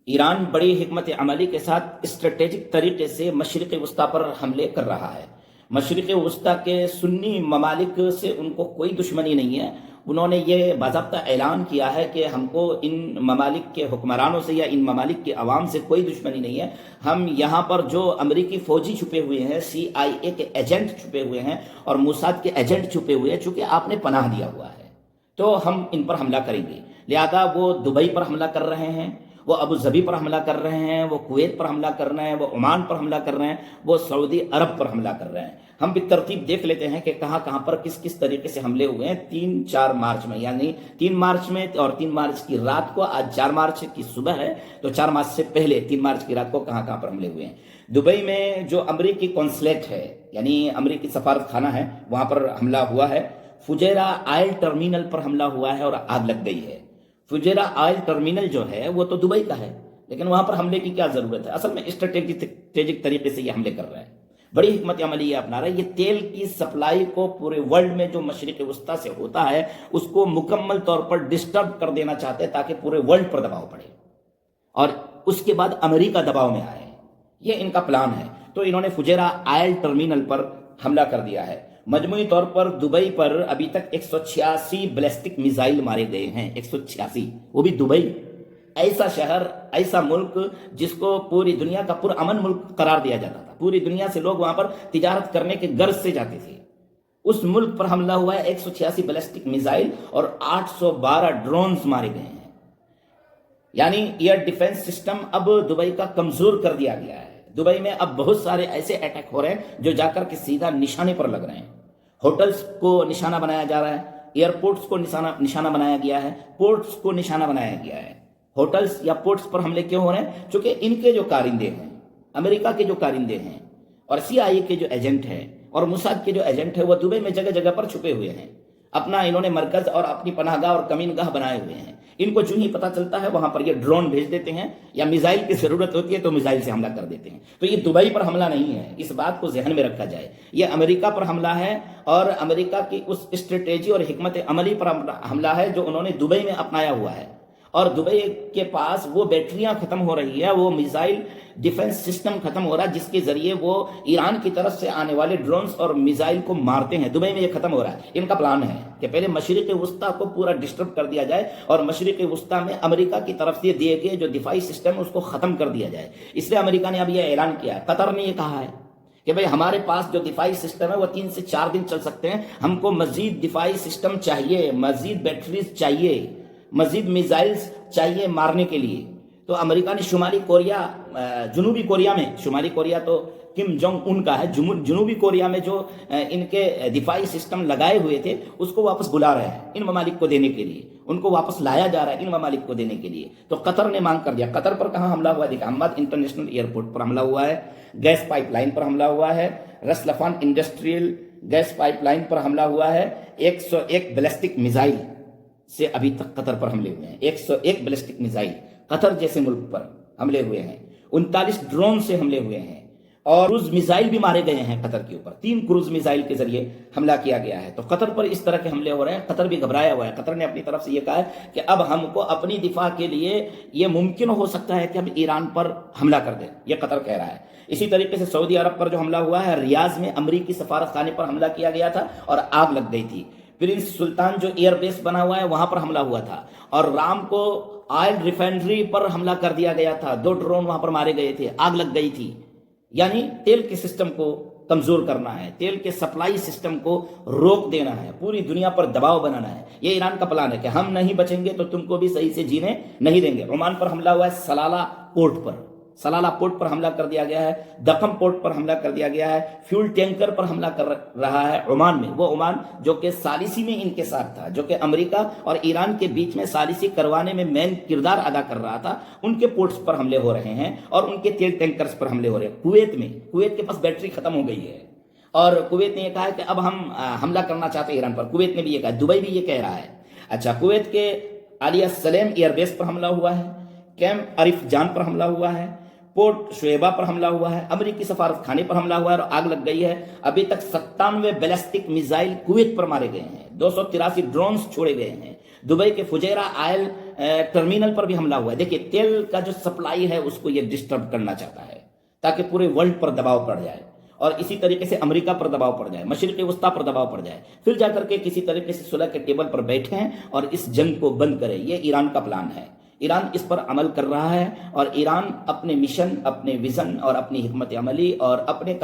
Iran बड़ी हिकमत अमली के साथ स्ट्रेटेजिक तरीके से मशरिक़ वस्ता पर हमले कर रहा है। मशरिक़ वस्ता के सुन्नी ममालिक से उनको कोई दुश्मनी नहीं है। उन्होंने ये बाज़ाब्ता ऐलान किया है कि हमको इन ममालिक के हुक्मरानों से या इन ममालिक के अवाम से कोई दुश्मनी नहीं है। हम यहाँ पर जो अमरीकी फ़ौजी छुपे हुए हैं, CIA के एजेंट छुपे हुए हैं और मोसाद के एजेंट छुपे हुए हैं, चूँकि आपने पनाह दिया हुआ है तो हम इन पर हमला करेंगे। लिहाजा वो दुबई पर हमला कर रहे हैं, वो अबू ज़बी पर हमला कर रहे हैं, वो कुवैत पर हमला कर रहे हैं, वो ओमान पर हमला कर रहे हैं, वो सऊदी अरब पर हमला कर रहे हैं। हम भी तरतीब देख लेते हैं कि कहाँ कहाँ पर किस किस तरीके से हमले हुए हैं 3-4 मार्च में, यानी 3 मार्च में और 3 मार्च की रात को, आज 4 मार्च की सुबह है तो 4 मार्च से पहले 3 मार्च की रात को कहाँ कहाँ पर हमले हुए हैं। दुबई में जो अमरीकी कॉन्सुलेट है, यानी अमरीकी सफारत खाना है, वहाँ पर हमला हुआ है। फुजैरा ऑयल टर्मिनल पर हमला हुआ है और आग लग गई है। फुजैरा ऑयल टर्मिनल जो है वो तो दुबई का है, लेकिन वहां पर हमले की क्या जरूरत है? असल में स्ट्रेटेजिक तरीके से ये हमले कर रहे हैं, बड़ी हिकमत अमली ये अपना रहा है। ये तेल की सप्लाई को पूरे वर्ल्ड में जो मशरिक़ वस्ता से होता है उसको मुकम्मल तौर पर डिस्टर्ब कर देना चाहते हैं ताकि पूरे वर्ल्ड पर दबाव पड़े और उसके बाद अमेरिका दबाव में आए। ये इनका प्लान है। तो इन्होंने फुजैरा ऑयल टर्मिनल पर हमला कर दिया है। मजमूई तौर पर दुबई पर अभी तक 186 बैलिस्टिक मिसाइल मारे गए हैं। 186, वो भी दुबई, ऐसा शहर, ऐसा मुल्क जिसको पूरी दुनिया का पुरअमन मुल्क करार दिया जाता था। पूरी दुनिया से लोग वहां पर तिजारत करने के गर्ज से जाते थे। उस मुल्क पर हमला हुआ है। 186 बैलिस्टिक मिसाइल और 812 ड्रोन्स मारे गए हैं। यानी एयर डिफेंस सिस्टम अब दुबई का कमजोर कर दिया गया है। दुबई में अब बहुत सारे ऐसे अटैक हो रहे हैं जो जाकर के सीधा निशाने पर लग रहे हैं। होटल्स को निशाना बनाया जा रहा है, एयरपोर्ट्स को निशाना बनाया गया है, पोर्ट्स को निशाना बनाया गया है। होटल्स या पोर्ट्स पर हमले क्यों हो रहे हैं? क्योंकि इनके जो कारिंदे हैं, अमेरिका के जो कारिंदे हैं और CIA के जो एजेंट हैं और मोसाद के जो एजेंट है वो दुबई में जगह जगह पर छुपे हुए हैं। अपना इन्होंने मरकज और अपनी पनाहगाह और कमीनगाह बनाए हुए हैं। इनको जो ही पता चलता है वहां पर ये ड्रोन भेज देते हैं या मिसाइल की जरूरत होती है तो मिसाइल से हमला कर देते हैं। तो ये दुबई पर हमला नहीं है, इस बात को जहन में रखा जाए। ये अमेरिका पर हमला है और अमेरिका की उस स्ट्रेटेजी और हिकमत अमली पर हमला है जो उन्होंने दुबई में अपनाया हुआ है। और दुबई के पास वो बैटरियां खत्म हो रही है, वो मिसाइल डिफेंस सिस्टम खत्म हो रहा है जिसके जरिए वो ईरान की तरफ से आने वाले ड्रोन्स और मिसाइल को मारते हैं। दुबई में ये खत्म हो रहा है। इनका प्लान है कि पहले मशरिक़ वस्ता को पूरा डिस्टर्ब कर दिया जाए और मशरिक़ वस्ता में अमेरिका की तरफ से दिए गए जो दिफाई सिस्टम है उसको खत्म कर दिया जाए। इसलिए अमेरिका ने अब यह ऐलान किया, कतर ने यह कहा है कि भाई हमारे पास जो दिफाई सिस्टम है वो 3 से 4 दिन चल सकते हैं, हमको मजीद दिफाई सिस्टम चाहिए, मजीद बैटरीज चाहिए, मजीद मिसाइल्स चाहिए मारने के लिए। तो अमेरिका ने शुमाली कोरिया, जुनूबी कोरिया में, शुमाली कोरिया तो किम जोंग उन का है, जुनूबी कोरिया में जो इनके दिफाई सिस्टम लगाए हुए थे उसको वापस बुला रहे हैं इन ममालिक को देने के लिए। उनको वापस लाया जा रहा है इन ममालिक को देने के लिए। तो कतर ने मांग कर दिया। कतर पर कहाँ हमला हुआ है? देखा, अहमद इंटरनेशनल एयरपोर्ट पर हमला हुआ है, गैस पाइपलाइन पर हमला हुआ है, रस लफान इंडस्ट्रियल गैस पाइपलाइन पर हमला हुआ है। 101 बैलिस्टिक मिसाइल से अभी तक कतर पर हमले हुए हैं। 101 बैलिस्टिक मिसाइल कतर जैसे मुल्क पर हमले हुए हैं। 39 ड्रोन से हमले हुए हैं और क्रूज मिसाइल भी मारे गए हैं कतर के ऊपर। 3 क्रूज मिसाइल के जरिए हमला किया गया है। तो कतर पर इस तरह के हमले हो रहे हैं। कतर भी घबराया हुआ है। कतर ने अपनी तरफ से यह कहा है कि अब हमको अपनी दिफा के लिए यह मुमकिन हो सकता है कि हम ईरान पर हमला कर दें, यह कतर कह रहा है। इसी तरीके से सऊदी अरब पर जो हमला हुआ है, रियाज में अमरीकी सफारत खाने पर हमला किया गया था और आग लग गई थी। प्रिंस सुल्तान जो एयरबेस बना हुआ है वहां पर हमला हुआ था और राम को ऑयल रिफाइनरी पर हमला कर दिया गया था। 2 ड्रोन वहां पर मारे गए थे, आग लग गई थी। यानी तेल के सिस्टम को कमजोर करना है, तेल के सप्लाई सिस्टम को रोक देना है, पूरी दुनिया पर दबाव बनाना है। ये ईरान का प्लान है कि हम नहीं बचेंगे तो तुमको भी सही से जीने नहीं देंगे। ओमान पर हमला हुआ है, सलाला पोर्ट पर, सलाला पोर्ट पर हमला कर दिया गया है, दकम पोर्ट पर हमला कर दिया गया है, फ्यूल टैंकर पर हमला कर रहा है ओमान में। वो ओमान जो कि सालिसी में इनके साथ था, जो कि अमेरिका और ईरान के बीच में सालिसी करवाने में मेन किरदार अदा कर रहा था, उनके पोर्ट्स पर हमले हो रहे हैं और उनके तेल टैंकर्स पर हमले हो रहे हैं। कुवैत में, कुवैत के पास बैटरी खत्म हो गई है और कुवैत ने यह कहा है कि अब हम हमला करना चाहते हैं ईरान पर। कुवैत ने भी ये कहा, दुबई भी ये कह रहा है। अच्छा, कुवैत के आलिया सलेम एयरबेस पर हमला हुआ है, कैम्प अरिफ जान पर हमला हुआ है, पोर्ट शुएबा पर हमला हुआ है, अमेरिकी सफारत खाने पर हमला हुआ है और आग लग गई है। अभी तक 97 बैलिस्टिक मिसाइल कुवैत पर मारे गए हैं, 283 ड्रोन्स छोड़े गए हैं। दुबई के फुजैरा ऑयल ٹرمینل پر بھی حملہ ہوا ہے. دیکھیے تیل کا جو سپلائی ہے اس کو یہ ڈسٹرب کرنا چاہتا ہے تاکہ پورے ورلڈ پر دباؤ پڑ جائے اور اسی طریقے سے امریکہ پر دباؤ پڑ جائے, مشرق وسطیٰ پر دباؤ پڑ جائے, پھر جا کر کے کسی طریقے سے صلح کے ٹیبل پر بیٹھیں اور اس جنگ کو بند کریں. یہ ایران کا پلان ہے. ایران اس پر عمل کر رہا ہے اور ایران اپنے مشن, اپنے ویژن اور اپنی حکمت عملی اور اپنے